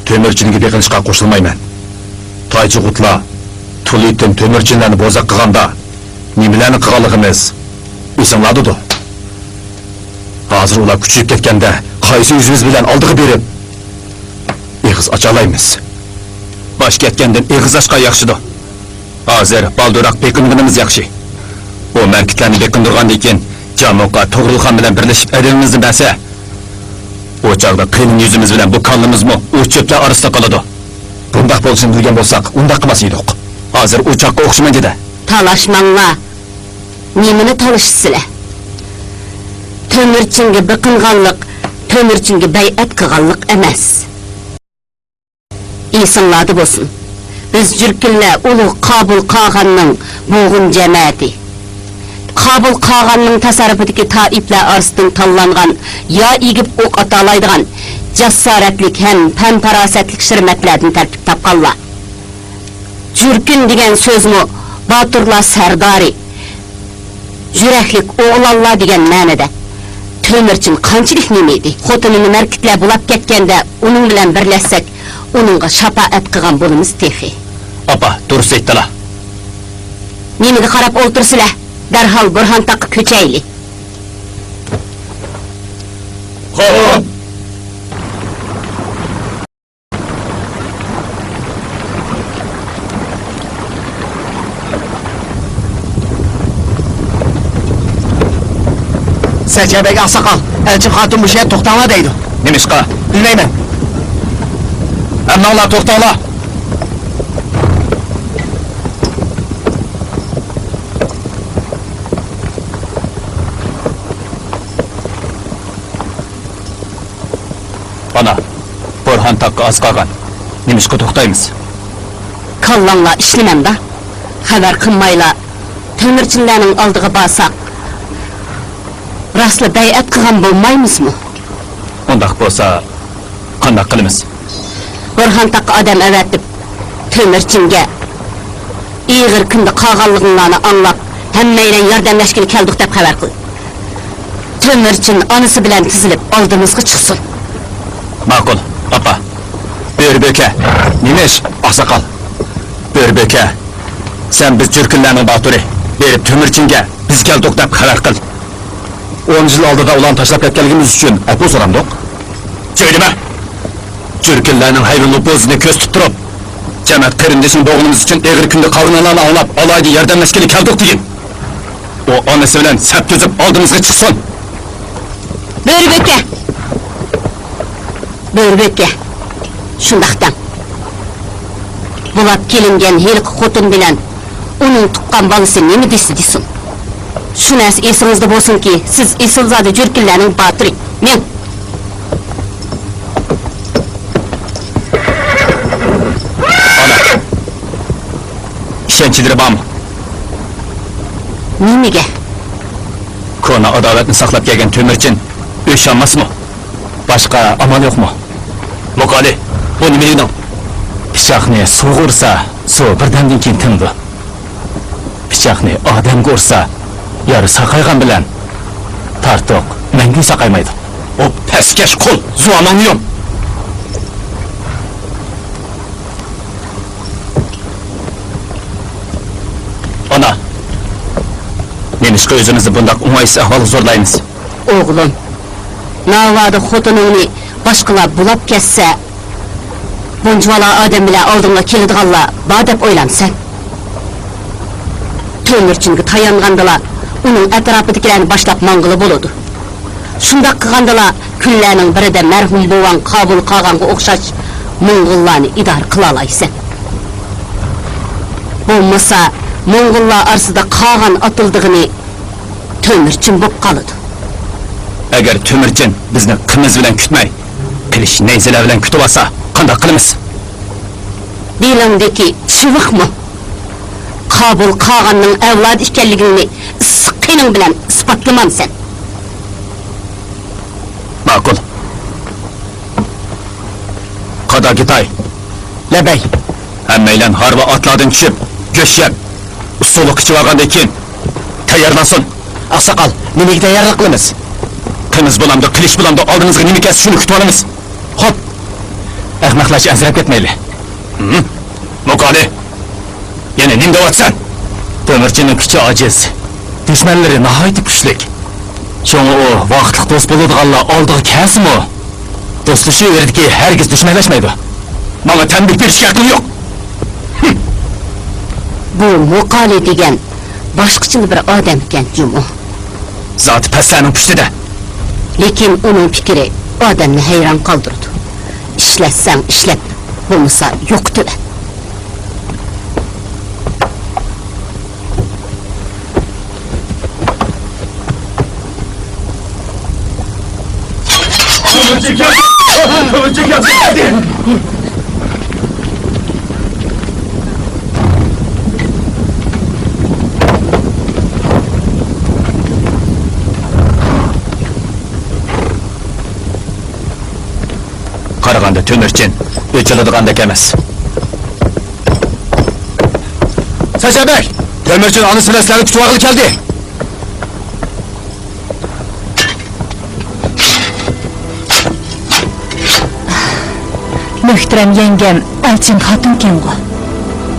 Tömürçünге бекінішқа қошылмаймен. Тайчы құтла, Тулиттен төмірчінләні бозақ қығанда, немеләні қығалығымыз, есіңлады ду. Азыр ола күчіп кеткенде, қайсы өзіміз білен алдығы беріп, еғіз ачалаймыз. Баш кеткенден еғіз ашқа яқшыды. Азыр балдырақ бекінгініміз яқшы. О мәркітләні бекіндірған дейкен, Жамоққа тоғырылған білен бірлешіп әдемімізді бәсе. O çağda kıyının yüzümüz bilen bu kanlımız mı uçöple arasında kaladı. Bundak bolsun bilgen bolsak, undak kımasıydık. Hazır uçakka okşumaydı da. Talaşmanla. Nemini talışsıla. Tömürçünge bıkınğanlık, tömürçünge beyet kığanlık emez. İyisınladı bolsun. Biz Jürkünle ulu Kabul Kağan'ın boğun cemaati. Kabul Kağan'ın tasarrufideki taipler arasından tallanğan, ya igip ok atalaydıgan, cesaretlik hem pemparasetlik şirmetlerden tertip tapqalla. Jürkün degen söz mü, Baturla Serdari, Jüreklik oğlalla degen mənede. Tömürçün kançilik nemeydi. Xotununu merkitler bulap ketkende, onun bilen birleşsek, onunla şapaat kıgan bulumuz tehi. Apa, durus eyttala. Nemedi qarap oltursula. Derhal Burhan takı köçeyli. Hop! Secebek Aksakal, Elçin Hatun bu şeye toktama deydi. Nemişqa? Bilmeymen. Emnallah toktala! Ana, Burhan takkı az qalğan. Nemişqa toktayımız? Kallanla işlemem da. Haber kınmayla, tömürçünlerinin aldığı basak. Raslı beyat kıgan bulmaymız mı? Ondak bolsa, qandak qılımız? Burhan takkı adam evetip, tömürçünge, iğir kındı qağallığınlarını anlap, hemmeyle yardımleşkili keldik dep haber kıl. Tömürçün anısı bilen tizilip aldığımızgı çıksın. Makul, apa. Börböke, Nemiş, Aksakal. Börböke, sen biz Jürkünlerinin baturi, berip tömürçünge, biz keldik dep haber kıl. 10 yıl aldıda ulan taşlap ketkenligimiz üçün apu soramdık. Söyleme! Jürkünlerinin hayırlı bozunu köz tutturup, cemaat kırındesin boğunumuz için eğir künde kavrunalarını anlap, alaydı yerden meskili keldik deyin. O anısı bilen sep gözüp aldığımızga çıksın. Börböke! Börböke! Şundaktan. Bulap kelingen helik xotun bilen, onun tuqqan balısı nemi desin. Şunası esingizde bolsun ki, siz Esilzade Jürkünlerinin batırı, men. Ana! İşençidiri bağ mı? Nemege? Kona adaletini saklap gelgen tömürçün, öş yanmaz mı? Başka amal yok mu? Mokali, bu nemeyin o? Pişakni soğursa, su birdenden keyin tındı. Pişakni adam görsa, yarı sakaygan bilen, tartık, мәңгі sakaymaydı. O peskeş kul, zuananıyorum. Ana, Nemişqa özümüzü bundak umaysiz ahvalı zorlayınız. Oğlum, navadı xotununu başqılar bulap kesse, buncuvala adam bile aldığına kelidigalla, badep oylan sen. Tömürçünge tayanğandala, onun etrafıdakilerini başlap mangılı boludu. Şundak kıgandala, küllerinin biri de merhum boğan Kabul Kağan'a okşaş, Moğollarını idare kılalaysan. Bolmasa, Moğollar arsıda Kağan atıldığını tömürçün bop kalıdı. Eğer tömürçün bizni kımız bilen kütmey, kiliş neyzeler bilen kütüp alsa, kandak kılımız? Dilimdeki çıvık mı? Kabul Kağan'ın evladı işkelliğini sıkkının bilen ispatlamam sen. Makul. Kada gitay. Lebey. Hemmeylen harba atladın düşüp, göşyep, usulü kıçıvağanda ekin, tayarlansın. Aksakal, nemegi tayarlıqlımız? Kınız bulamda, kiliş bulamda aldığınızga nemi kes şunu kütüp alınız. Hop! Ahmoqlash azrab ketmayli. Muqoli. Yana nim deyapsan? Temirchining kuchi ojiz. Dushmanlari nihoyat kuchli. Şoňa o vaqtliq do'st bo'ladiganlar oldiga kelsin-mi? Do'stlashaverdi, herkes dushmanlashmaydi. Manga tanbih berishga aqlim yo'q. Bu Muqoli degan boshqacha bir odam ekan, Jumo. Zoti paslarning puchtida. Lekin uning fikri odamni hayron qoldirdi. İşlətsəng işlət, bulmasa yoxdur. Qaraganda Tömürcin, o'chiladigandek emas. Sachabek, Tömürcin onu sileslerini kutuvaqlı keldi. Möhterem yengem, Elçin hatun kengo.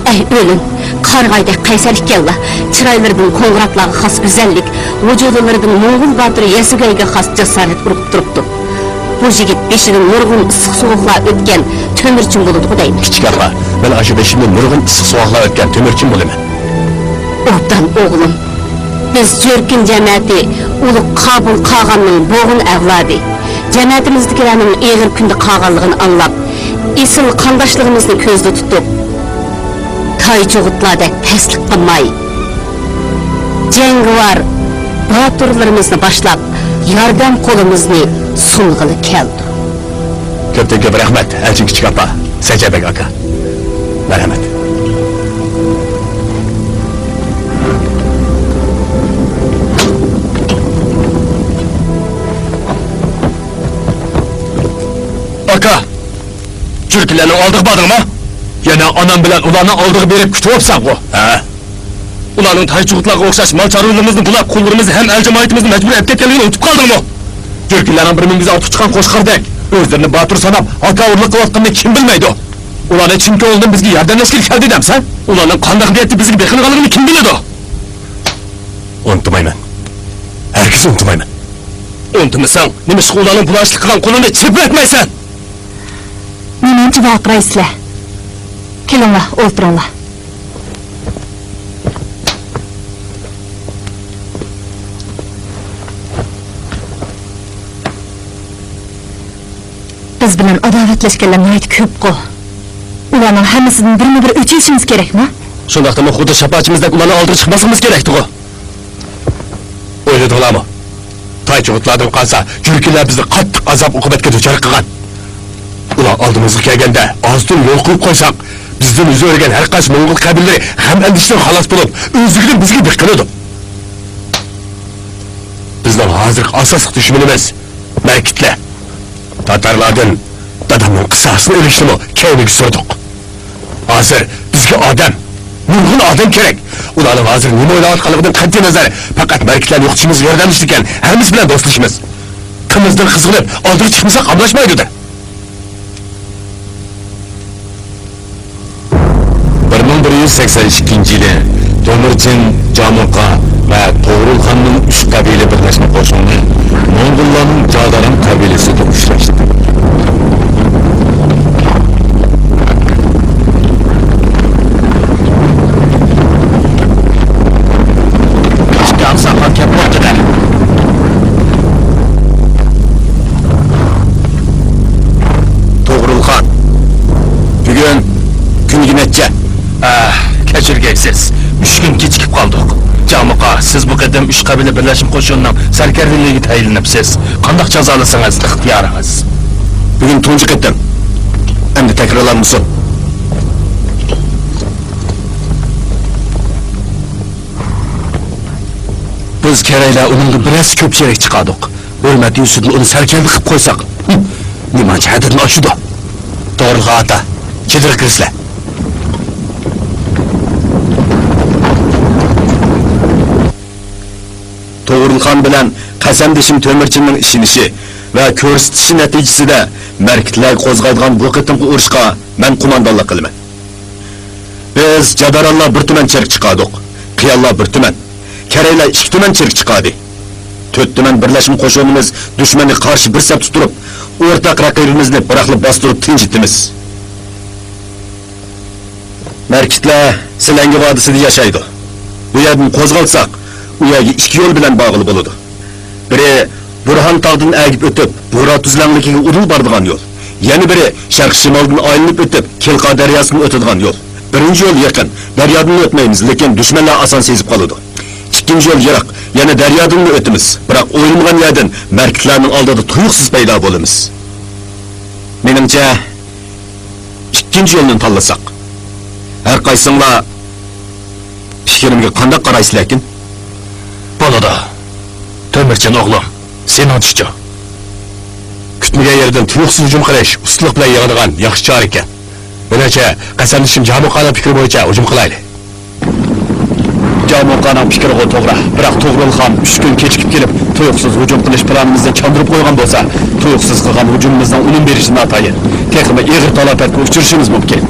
Ey ölüm, qarğayda qaysarlik kella, çıraylarının qoğraqlağı xas güzellik, vücudularının Moğol batırı Yesugayga xas cesaret urup duruptu. Bu jigit beşinin nurgun ısıq soğukla ötken Tömürcin buludu deyim. Kichik apa, ben aşı beşinin nurgun ısıq soğukla ötken Tömürcin bulumen. Obdan oğlum, biz Jürkin cemiyeti ulu Kabul Kağan'ın boğun evladı. Cemiyetimizdkilerinin eğir günde kağanlığını anlap, isil kandaşlığımızın közde tutup, Taycıgıtlarda peslik kılmay, cengivar baturlarımızı başlap, yardım kolumuzni sunğılı keldi. Köpten köp rahmet, Elçin kichik apa, Sachabek aka. Merhamet. Aka, Jürkilerini aldık badın mı? Yana anam bilen ulanı aldığı berip kütüp opsan o. He? Ulanın Taycıgıtlarga okşaş mal çarılarımızın bulap kullarımızı hem el cemaatimizi mecbur ep ketkenliğini unutup kaldın mı? Jürkilerin bir mingize atıp çıkan koşkardek, özlerini batır sanap, aka uğurluk kıvatkını kim bilmeydi o? Ulanı çimki oldun bizgi yardımleşkil keldi dem sen? Ulanın kandak niyetti bizgi bekini kalırını kim biledi o? Unutmayman. Herkes unutmayman. Unutmasan, nimiş ulanın bulaşlık kılan kulunu çip etmeysen? Nemen cevap reisle. Kelinla, olturunla. Biz bilen adavetleşkenler nihayet köp ko. Ulanın hemisinden birini bir öçüşümüz gerek mi? Şundaqda mı xudu şapaçımızdaki ulanı aldırıp çıkmasımız gerekti o. Oyladılar mı? Taycıgıtlardan kalsa, Jürkiler bizi kattık azap ukubetke düşer kıgan. Ulan aldığımızı kelgende, ağzını yol kuyup koysak, bizden yüzü örgen her kaç Moğol kabilleri hem endişten halas bulup, özlükten bizgi bekliyordu. Bizden hazır asasık düşmanımız, Merkitle. Tatarlardan, dadamın kısasını iliştim o, keynik sürdük. Hazır, bizge adam, nurgun adam gerek. Ulanın hazır nime oylavatkalıgıdan katı nazar, fakat Merkitler yokçumuz yardımcıyken, herimiz bilen dostlaşımız. Kımızdan kızgınıp, aldırı çıkmasa kamlaşmaydı. 1182-yili Tömürcin, Jamuqa va To'g'rilxonning 3 qabila birlashma qo'shini Mo'ng'ullarning Jadaran qabilasida uchrashdi. Saqlab kelib qo'ydilar. To'g'rilxon. Bugun kunga necha? Kechirgaysiz, 3 gün kechikib qoldik. Jamuqa, siz bu qadam 3 qabila birlashim qo'shinining sarkarligiga tayinlibsiz. Qanday jazolasangiz ixtiyoringiz. Bugun tunji qadam. Endi takrorlanmasin. Biz keraklar uningga biroz ko'pchilik chiqadik. Hurmat Yusufni uni sarkarli qilib qo'ysak, nima jadidni oshidi. To'g'ri ata, chidir kirsizlar. To'g'rilxon bilan qasamdishim To'mirchinning ishinishi va ko'rsatishi natijasida markitlar qo'zg'aydigan bu qitimqi urushqa men qo'mondonlik qilaman. Biz Jadarallar bir tuman cherk chiqardik, Qiyallar bir tuman, Karaylar 2 tuman cherk chiqardi. 4 tuman birlashma qo'shinimiz dushmanga qarshi bir saf turib, o'rtaq raqibimizni biraqlab bostirib tinchitimiz. Markitlar Silangi vodisida yashaydi. Bu yerdan qo'zg'alsak, u yerga 2 yo'l bilan bog'liq bo'ladi. Biri Burhan tog'dan agib o'tib, Bo'ra tuzlanligiga urul boradigan yo'l. Yana biri sharq shimoldan aylanib o'tib, Kelqa daryosidan o'tadigan yo'l. Birinchi yo'l yaqin, daryodan o'tmaymiz, lekin dushmanlar oson sezib qoladi. Ikkinchi yo'l yiroq, yana daryodan o'tamiz, biroq o'yilmagan yerdan markitlarning oldida tuyuqsiz paydo bo'lamiz. Menimcha, ikkinchi yo'lni tanlasak. Har qaysinglar fikrimga qanday qaraysiz lekin? Bo'ladi. To'mirchin o'g'lim, sen o'tishchi. Kutmagan yerdan tuyuqsiz hujum qilish ustulik bilan yig'ilgan yaxshi chora ekan. Menimcha, qasamdishim Jamuqonning fikri bo'yicha hujum qilayli. Jamuqonning fikri to'g'ri, biroq To'g'rilxon 3 kun kechikib kelib, tuyuqsiz hujum qilish planimizni chandırib qo'ygan bo'lsa, tuyuqsiz qilgan hujumimizdan unum berishini atayin. Texmi ig'ir talafotga uchrashimiz mumkin.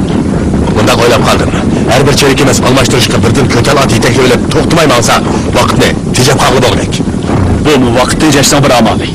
Bunda o'ylab qoldim. Har bir cherik emas, almashtirishga birdan ko'tal ot yetaklab to'xtamay mansa, vaqtni tejab qolib bo'lmaydi. Bu vaqt tejashdan bir amali.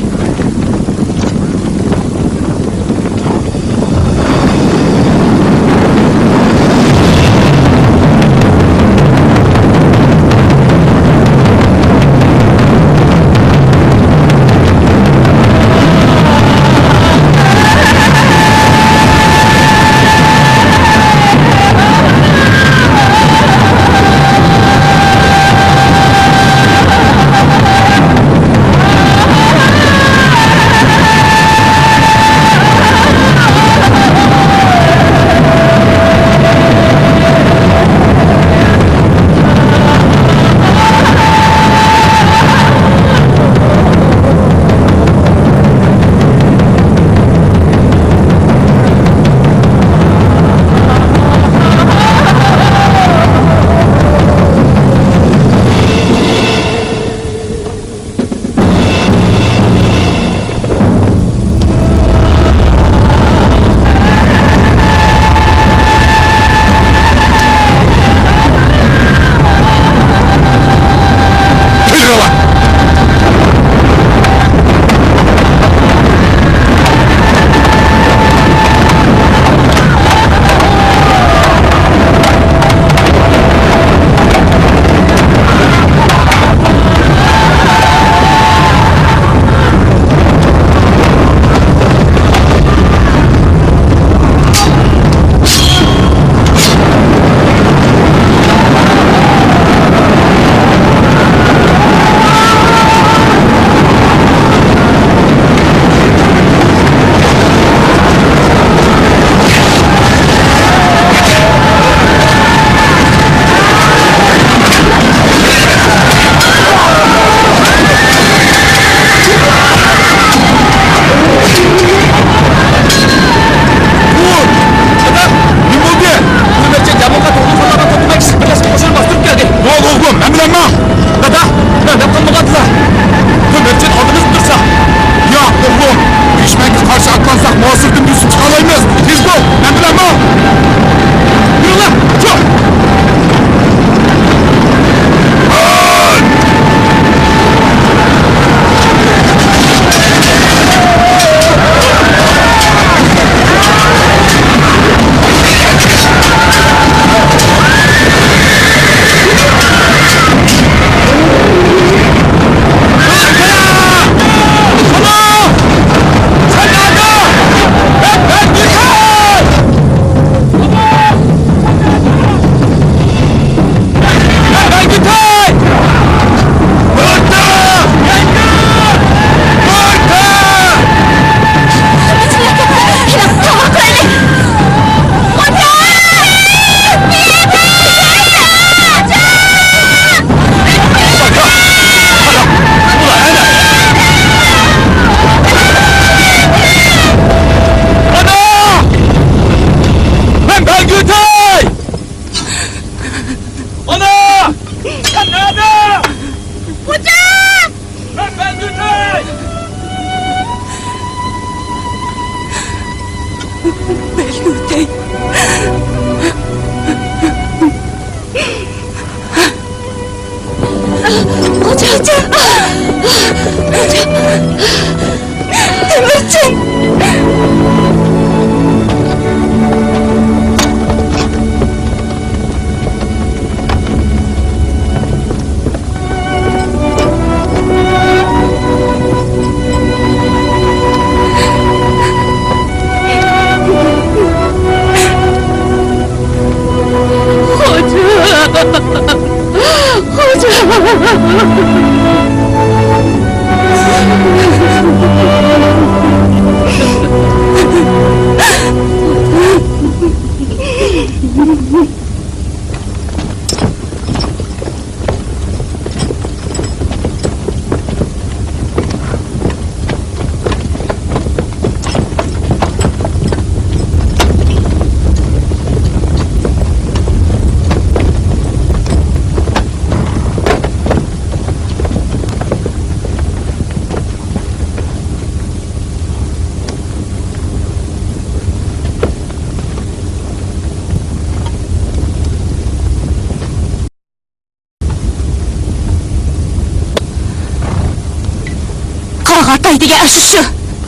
Қарағатай деген ашушы,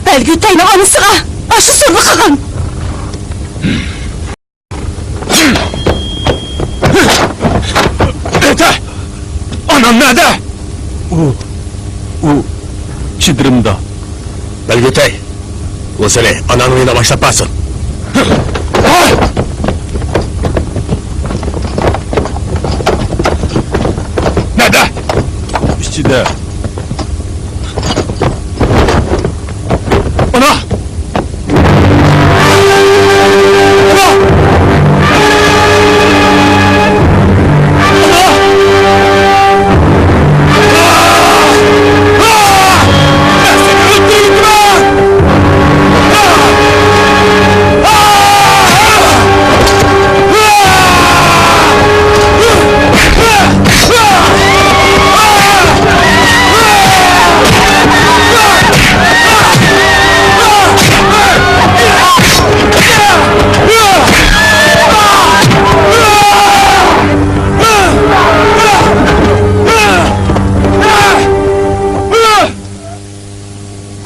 Бәлгүтайның анысыға ашы сұрды қаған. Ete! Anam nerede? Çıdırımda. Belgütay, o seni ananın oyuna başlatmasın. Nerede? İşçide. Ana!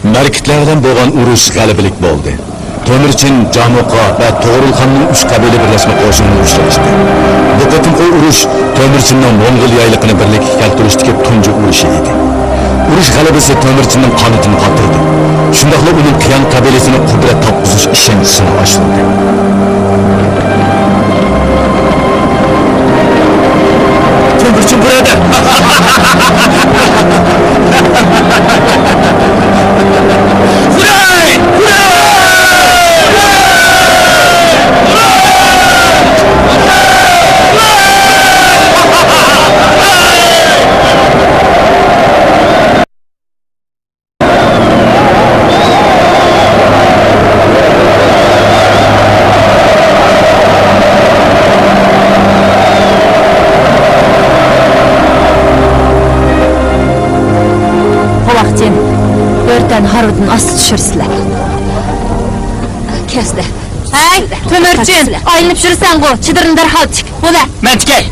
Merkitlerden boğan uruş galibilik oldu. Tömürçin, Camuqa ve Toğrulxan'ın üç kabile birleşme qo'shinini urushtirishdi. Bu qatimqi urush Tömürçinning Mo'ng'ul yayliqini birlikka keltirishdagi tunji urushi edi. Urush g'alabasi Tömürçinning qonitini qotirdi. Shundaqla uning Qiyan qabilasini qudrat topqizish ishonchisini oshirdi. Tömürçin burada. Börtden Harud'un aslı düşürsüler. Kesdi. Hey, Tömürçin, aylanıp жүрsen go, çıdırın derhal çık. Ola. Men tikey.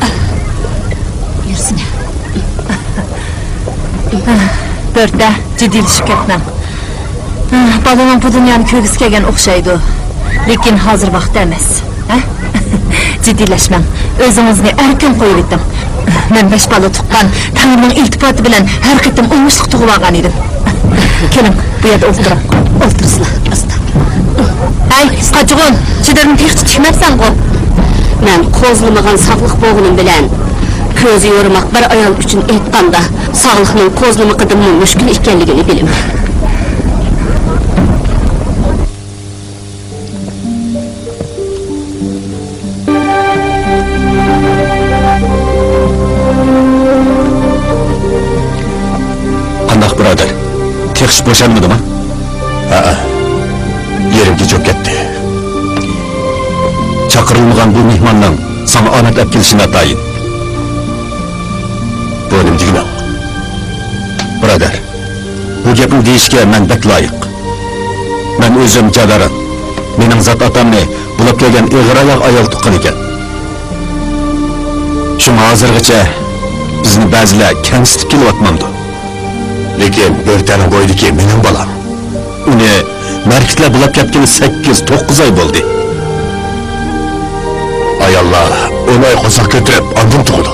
Yürüsün. Börtde ciddiyleşip ketmem. Balonun bu dünyanın kögüsü kelgen okşaydı. Lekin hazır vaqt emas. Ciddiyleşmem. Özünüzni erkin koyup ettim. Men 5 bala tuqqan, Tanrı'nın iltifatı bilen her qitim olmuşluk tuğup algan edim. Kelim, bu yerda o'tirib. O'tirsizlar. Hey, qachig'un, chidirni tek tutishmabsan go. Men qo'zlamagan sog'liq bo'g'unim bilan ko'zi yo'rimaq bir ayol uchun aytganda sog'liqning qo'zlamaqidan mushkul ekanligini bilaman. Qandaq birodar? Tekshib bo'shanmadimi? Ha. Yerimga cho'p ketdi. Chaqirilmagan bu mehmonning sana omad olib kelishini atayin. Bu nima degani? Birodar, bu gapni deyishga men bak loyiq. Men o'zim jadaran. Mening zot otamni bulab kelgan ig'raloq ayol tuqqan ekan. Shunga hozirgacha bizni ba'zilar kamsitib kelyapmamdi. Lekin Börtani qo'ydiki mening bolam. Uni Merkitler bulab ketgani 8-9 ay bo'ldi. Ayollar 10 ay qo'saq ko'tarib andin tug'di.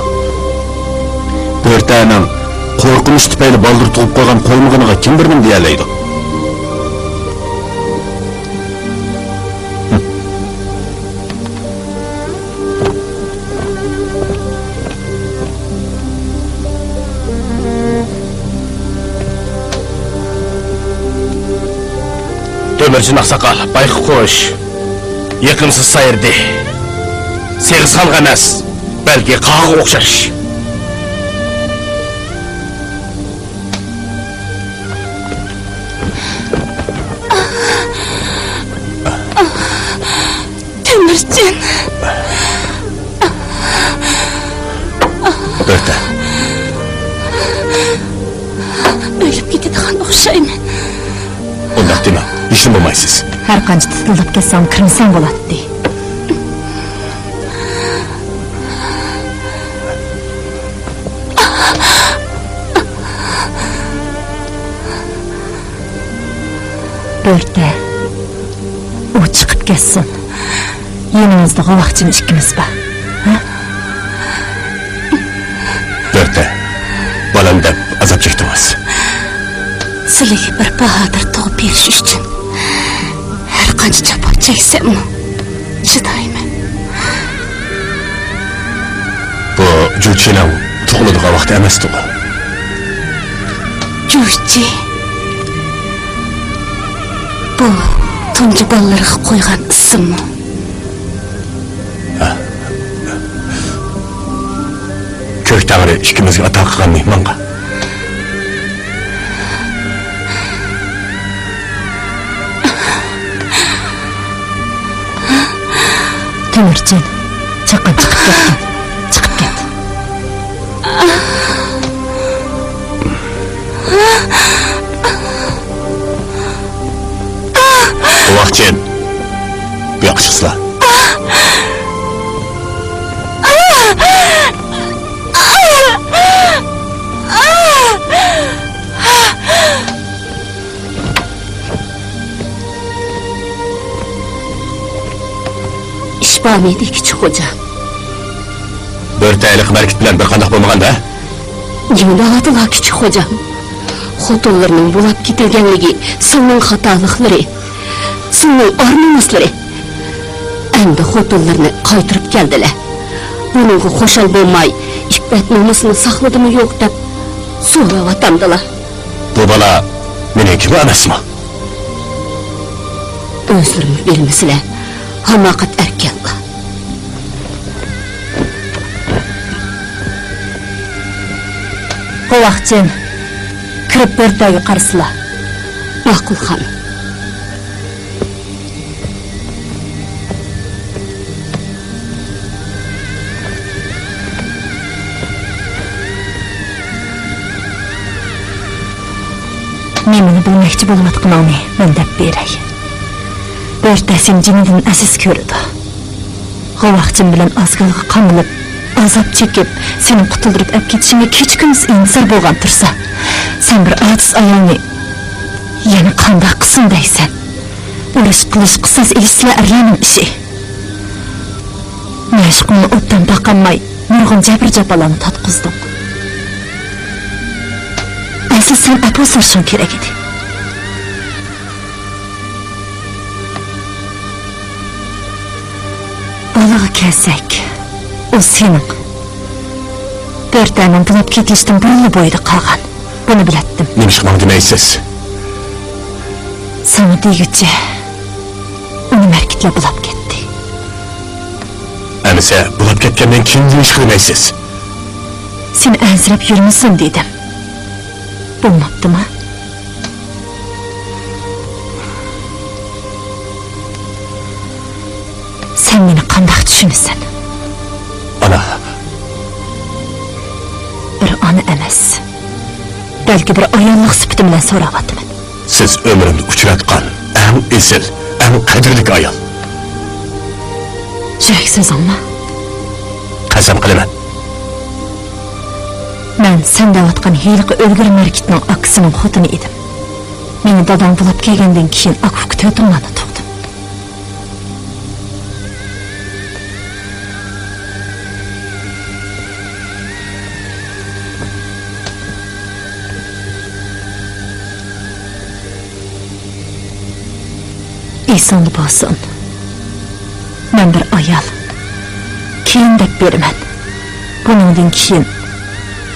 Börtanining qo'rqinish tufayli baldur tug'ib qo'ygan qo'ymig'iniga kim birnim deyalaydi? Tömürcün Aksakal, Baykuş, yakımsız sayırdı. Segiz halk emas, belki qağa okşar. Tömürcün. Börte. Ölüp gidediğen okşayman. Ondaq deme, işin bulmaysız. Her qancha titildab ketsam kirmasam bo'ladi. Börte. O chiqib ketsin. Yenimizda qovoqchini ikkimiz bor. Börte. Balam deb azap chekdingiz. Sizlarga bir bahodir tug'ib berish uchun har qancha jafo cheksam chidayman. Bu Juchining tug'iladigan vaqt emasdi. Juchi. Bu tunji bolalarga qo'ygan ismmi? Ko'k tag'ri ikkimizga ato qilgan mehmonga. Tömürcün, chaqin chiqib ketgan. Chiqib ket. Quvaqchin. Bu yoqqa chiqsizlar. İşbamiydi küçük hoca. Börte aylık merkit bilen bir qandaq bo'lmaganda? Yumdaladılar küçük hocam. Xotunlarının bulap gitilgenligi, sının hatalıkları, sının armamasları. Endi xotunlarını qaytırıp geldiler. Bununla xoşal bolmay, iffet namusunu sakladı mı yok deb so'rab atamdılar. Bu bala meniki mi emasmi? Özlerimi bilmesiler, hamakat erkenler. Qovoqchin, kirib Börtega qarsila. Ma'qul xonim. Nemini bilmekçi bo'layotganingni men deb beray. Börte sen jinidan aziz ko'rdi. Qovoqchin bilan ozg'ilg'i qamilib, azap chekib, seni qutuldirib olib ketishingga kechikimiz intizor bo'lgan tursa, sen bir ojiz ayolni yana qanday qilsin deysan? Urush qilish qisas ilishlar erlarning ishi. Mashqni o'tdan baqanmay, nurg'un jabr jafolarni tatqizding. Asıl sen apo sorishing kerak edi. Bolaga kelsak, o sening. Börtening bulab ketilishdan burunli bo'yida qolgan. Buni bilatdim. Nima ishqman demaysiz? Sana deyici, uni markitla bulab ketdi. Emise bulab ketgandan keyin nima ish qilmaysiz? Sen ansirab yurmasin dedim. Bo'lmabdimi? Sen meni qanday tushunasan? Ana. Bir ona emas. Belki bir ayollik sifatim bilan so'rayapman. Siz ömrümde uçuratgan en esil, en qadrlik ayol. Yurak so'zingmi? Qasam qilaman. Men sen davatgan hiyliqi o'lgur markitning akisining xotini edim. Meni dadam bulab kelgandan keyin akufga to'tirmani tug'dim. Eson bo'lsin. Men bir ayol. Keyin deb beraman. Buningdan keyin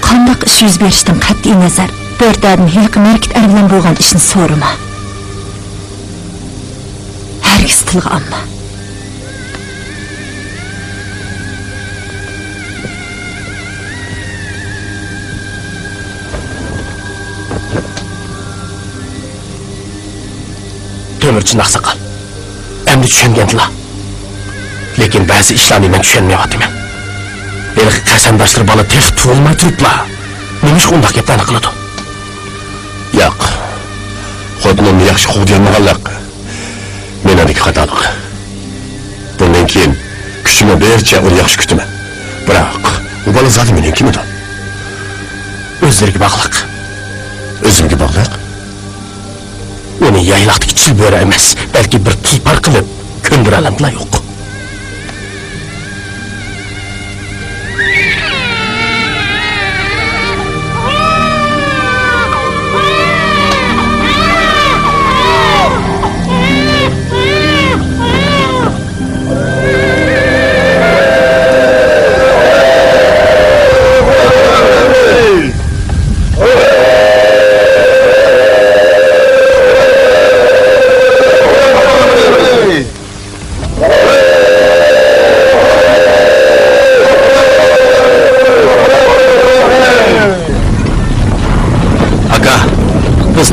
qanday ish yuz berishdan qat'iy nazar, Börtening hiliqi markit bilan bo'lgan ishni so'rama. Herkes tilga amma. Temircin Aksakal. Emdi tushungandilar. Lekin ba'zi ishlarni men tushunmayapman. Meni qasamdoshlar bola tex tug'ilmay turiblar. Nima shunday gaplarni qiladi? Yo'q. Xotinimni yaxshi qo'yganmanlik. Meniki xatolik. Bundan keyin kuchimni bercha uni yaxshi kutaman. Biroq u bola zoti menikimidir. O'zlariga bog'liq. O'zimga bog'liq. Uni yayloqdagi chilbora emas, balki bir tulpar qilib ko'ndiralamlar yo'q.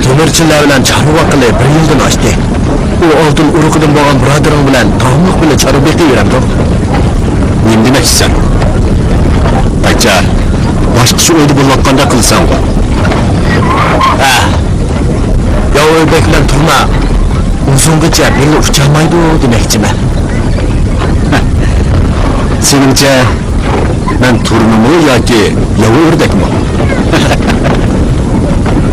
Temirchilar bilan chorva qilib bir yildan oshdi. U oldin uruqidan bo'lgan birodaring bilan davomli bilan chorva qilaveradi. Nima demaksan? Acha, boshqacha o'yda bo'layotganda qilsang. Ha. Yo'q bilan turma. Uzungacha meni uchalmaydi demakchiman. Seningcha men turnimi yoki yo'rdakmi?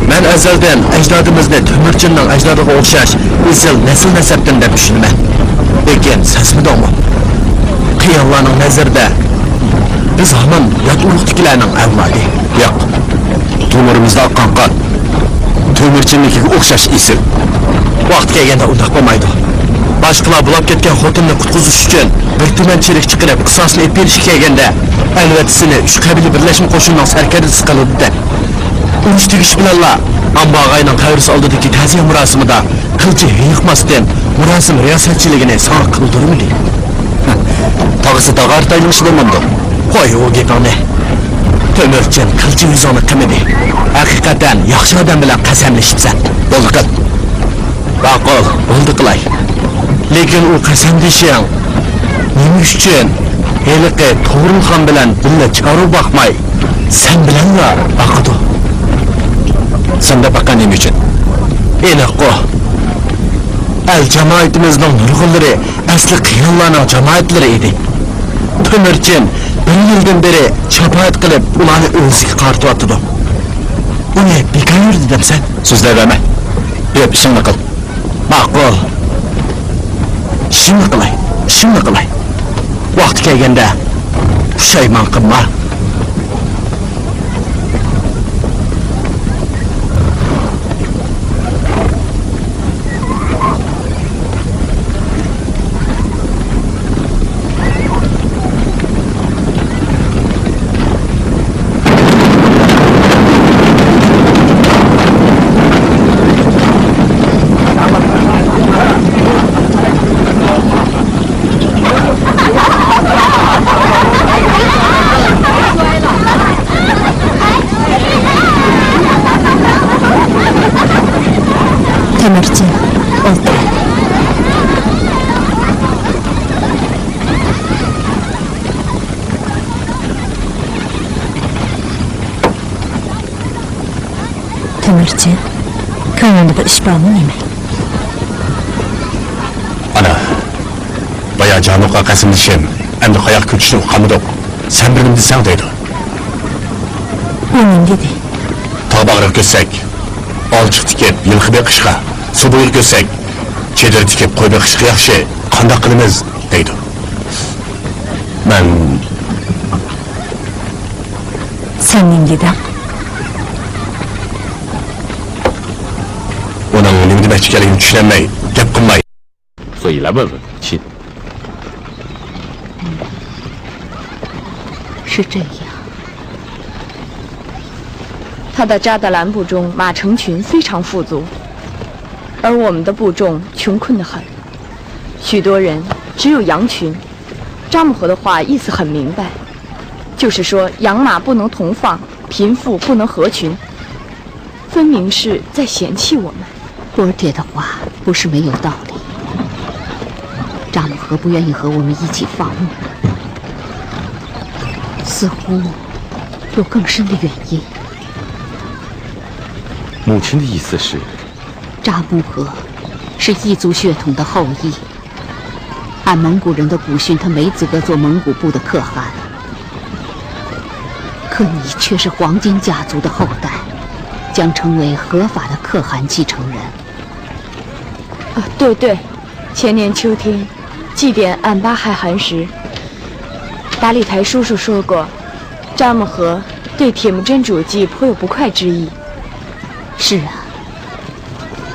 Ben azaldan ajdodimizni Temirchinning ajdodiga o'xshash izil nasl nasabdan deb tushunaman. Lekin sezmidingmi? Qiyonlarning nazarida biz hamon yot urug'dikilarning avlodi. Yo'q. To'mirimizda oqqan qon Temirchinnikiga o'xshash izil. Vaqt kelganda undaq bo'lmaydi. Boshqalar bulab ketgan xotinni qutqizish uchun bir tuman chirik chiqarib qisosni ep berish kelganda albatta seni uch qabila birlashma qo'shinning sarkarisi qiladi. Uch tegish bilanlar Amba ağayning qavrisi oldidagi ta'ziya murosimida qilchi yiqmasdan murosim riyosatchiligini son qildirmadi. Tog'isi tog'ar tayinishlamadi. Qo'y u gapini. Temirchin qilchi yuzini qilmadi. Haqiqatan yaxshi odam bilan qasamlashibsan. Bo'ldi qil. Baqol, bo'ldi qilay. Lekin u qasamlashing nima uchun? Heliqi To'g'rilxon bilan birga chorib boqmay, sen bilanla baqidi. Senda bakan nima uchun? Eniqo. El jamoatimizning nurg'unlari asli qiyonlarning jamoatlari edi. Temirchin bir yildan beri shafaat qilib ularni o'ziga qartib Uni bekor dedim sen. So'zlayverma. Yep, ishingni qil. Ma'qul. Ishingni qilay. Vaqti kelganda pushaymon qilma. Temirchin, o'ltir. Temirchin, ko'nglingda bir ish bormi nima? Ana, baya Canuqqa qasimlashim, endi qayoq ko'chishni uqamidiq. Sen bir nima desang deydi. U nima dedi? Tog' bag'riga ko'rsak, olchiq tikib, yilqi beqishqa, suv bo'yi ko'rsak, chedir tikib, qo'y beqishqa yaxshi, qandoq qilamiz deydi. Men Sen nima deding? uning nima demoqchi ekanligini tushunmay, gap qilmay. 所以来问问亲。是这样。他的扎德兰部中马成群非常富足，而我们的部众穷困得很。许多人只有羊群。扎木合的话意思很明白，就是说养马不能同放，贫富不能合群，分明是在嫌弃我们。波儿爹的话不是没有道理。扎木合不愿意和我们一起放牧，似乎有更深的原因。母亲的意思是，扎木合是异族血统的后裔，按蒙古人的古训，他没资格做蒙古部的可汗。可你却是黄金家族的后代，将成为合法的可汗继承人。对，前年秋天祭奠安巴亥汗时，达里台叔叔说过，扎木合对铁木真主祭颇有不快之意。是啊，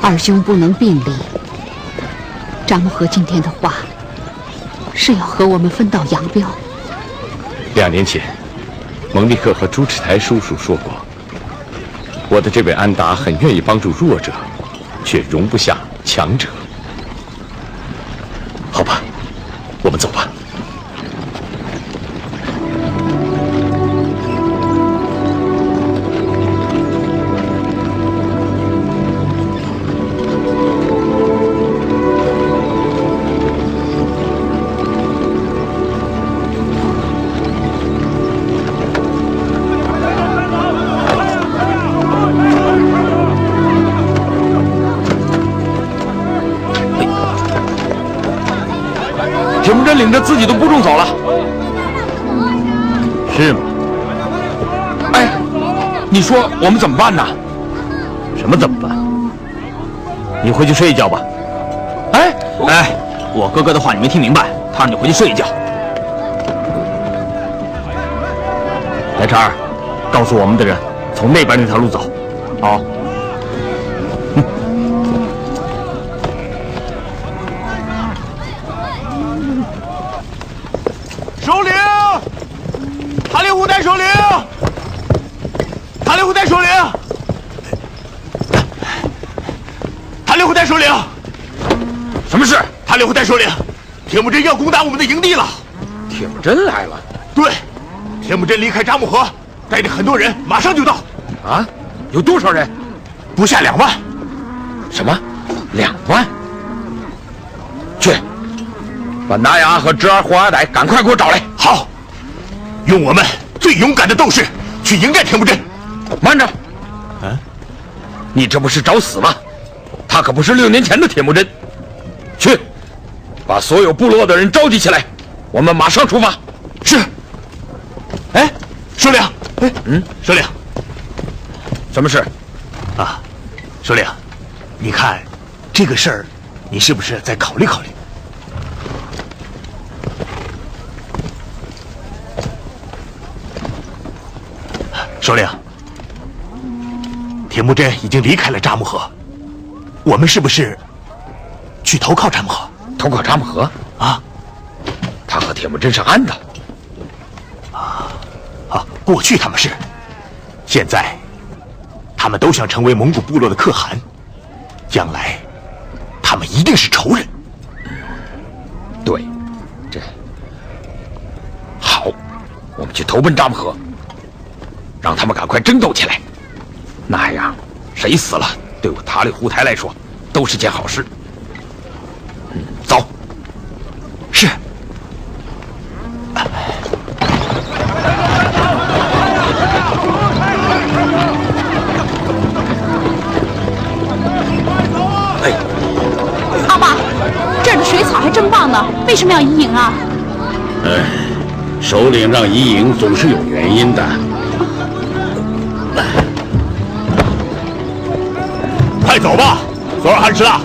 二兄不能并立。扎木合今天的话，是要和我们分道扬镳。2年前，蒙利克和朱赤台叔叔说过，我的这位安达很愿意帮助弱者，却容不下强者。好吧，我们走吧。铁木真领着自己的部众走了，是吗？哎，你说我们怎么办呢？什么怎么办？你回去睡一觉吧。哎，我哥哥的话你没听明白，他让你回去睡一觉。白茬儿，告诉我们的人，从那边那条路走。好。首领，塔里虎代首领，塔里虎代首领，塔里虎代首领，什么事？塔里虎代首领，铁木真要攻打我们的营地了。铁木真来了？对，铁木真离开扎木合，带着很多人，马上就到。啊？有多少人？不下2万。什么？2万？去，把拿雅和侄儿霍阿歹赶快给我找来。好，用我们最勇敢的斗士去迎战铁木真。慢着！你这不是找死吗？他可不是6年前的铁木真。去，把所有部落的人召集起来，我们马上出发。是。哎，首领，首领，什么事？啊，首领，你看这个事儿，你是不是再考虑考虑？首领，铁木真已经离开了扎木合，我们是不是去投靠扎木合？投靠扎木合啊？他和铁木真是安的。过去他们是，现在他们都想成为蒙古部落的可汗，将来他们一定是仇人。对，这好，我们去投奔扎木合，让他们赶快争斗起来，那样谁死了，对我塔里胡台来说都是件好事。走。是。阿爸，这儿的水草还真棒呢，为什么要移营啊？首领让移营总是有原因的。快走吧，索尔汗什拉！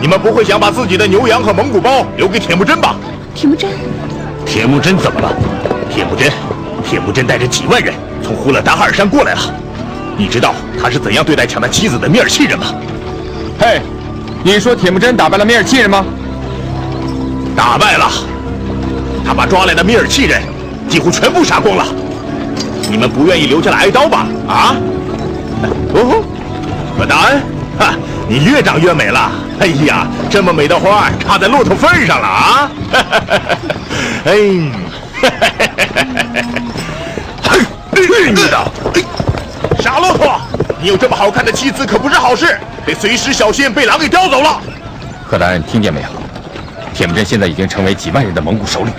你们不会想把自己的牛羊和蒙古包留给铁木真吧？铁木真？铁木真怎么了？铁木真带着几万人从呼勒达哈尔山过来了。你知道他是怎样对待抢他妻子的米尔契人吗？嘿，你说铁木真打败了米尔契人吗？打败了，他把抓来的米尔契人几乎全部杀光了。你们不愿意留下来挨刀吧？啊？哦，可达恩，哈，你越长越美了。哎呀，这么美的花插在骆驼份上了啊！哎，去你的！傻骆驼，你有这么好看的妻子可不是好事，得随时小心被狼给叼走了。贺大人，听见没有？铁木真现在已经成为几万人的蒙古首领。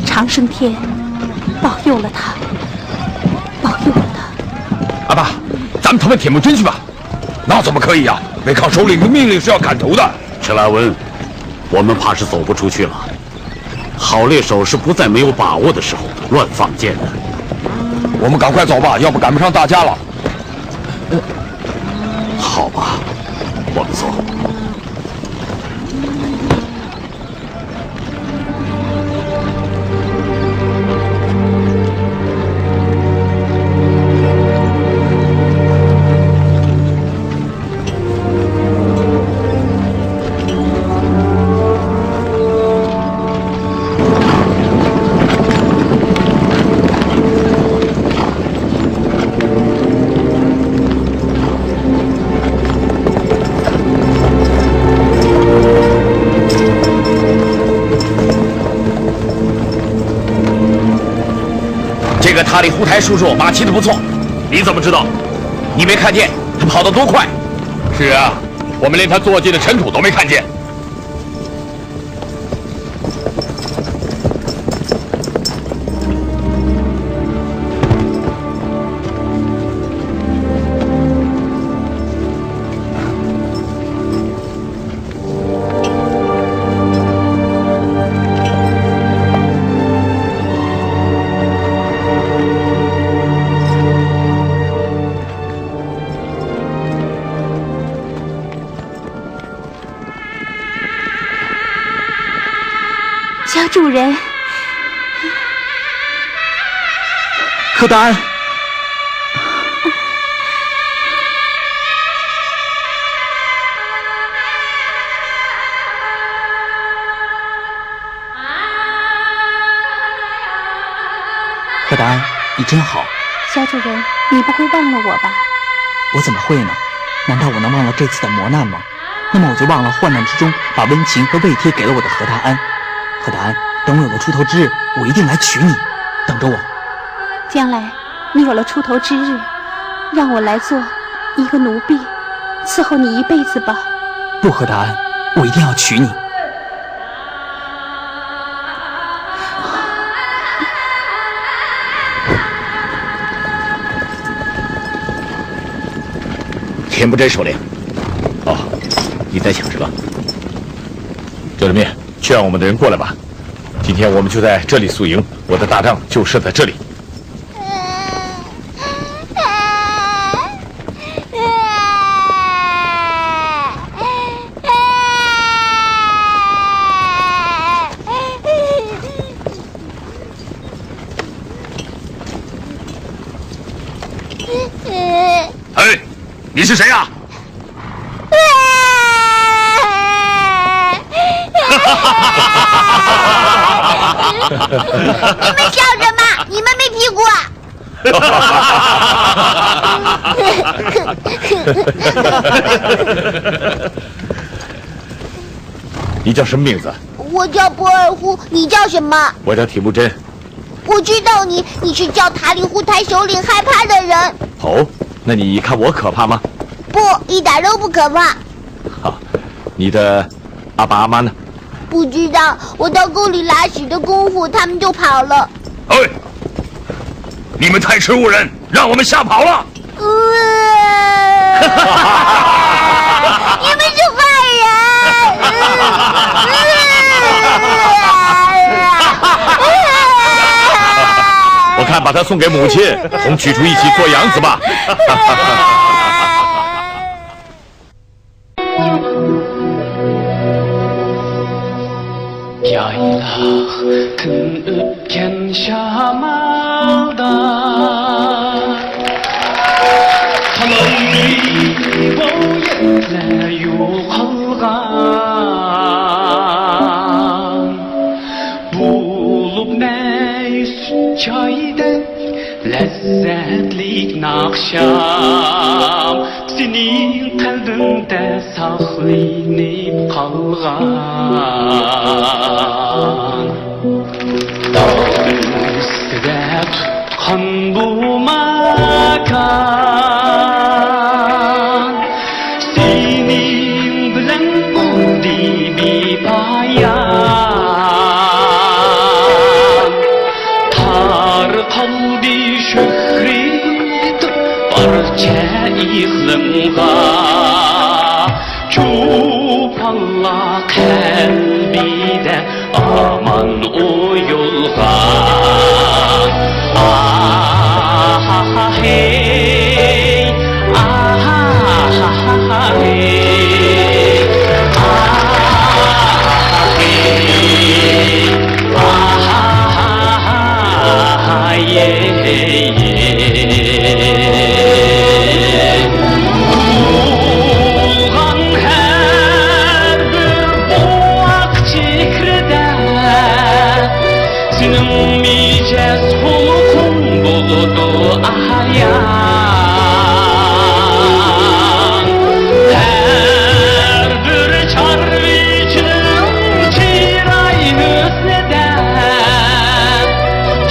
长生天保佑了他，保佑了他。阿爸，咱们投奔铁木真去吧。那怎么可以呀？违抗首领的命令是要砍头的。迟来文，我们怕是走不出去了。好猎手是不在没有把握的时候乱放箭的。我们赶快走吧，要不赶不上大家了。好吧，我们走。塔里胡台叔叔马骑的不错，你怎么知道？你没看见他跑得多快？是啊，我们连他坐骑的尘土都没看见。小主人，柯达安，柯达安，你真好。小主人，你不会忘了我吧？我怎么会呢？难道我能忘了这次的磨难吗？那么我就忘了患难之中把温情和慰贴给了我的何达安。何达安，等我有了出头之日，我一定来娶你，等着我。将来你有了出头之日，让我来做一个奴婢，伺候你一辈子吧。不，何达安，我一定要娶你。铁木真首领，哦，你在想什么？周志密，去让我们的人过来吧。今天我们就在这里宿营，我的大帐就设在这里。哎，你是谁呀？你们笑什么？你们没屁股啊！你叫什么名字？我叫博尔忽，你叫什么？我叫铁木真。我知道你是叫塔里胡台首领害怕的人。哦，那你看我可怕吗？不，一点都不可怕。好，你的阿爸阿妈呢？不知道，我到沟里拉屎的功夫，他们就跑了。哎，你们太迟误人，让我们吓跑了。你们是坏人！我看把他送给母亲，同取出一起做养子吧。Yaylar kun öpken şamalda Talay boyetler yo'qolgan Bulup ne süt choydek lazzatlik naqsham sening qalbingda saqlanib qolgan ustida tutqan bu makon sening bilan bo'ldi bepoyon tar qoldi shuhrat barcha iqlimga cho'ponla qalbida aman o yo'lga hey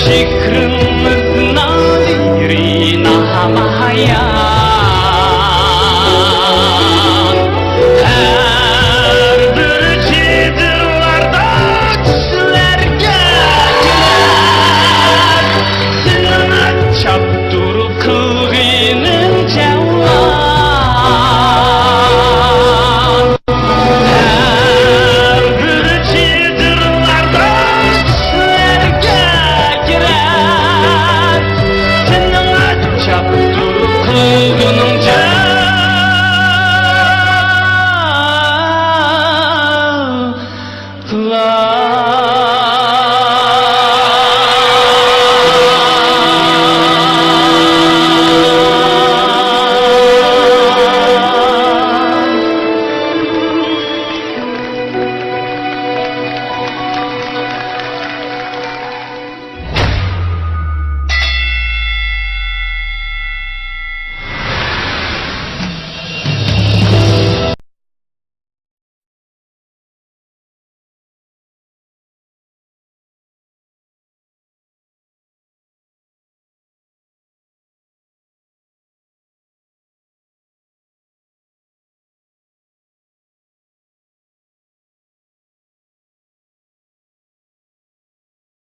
Fikrim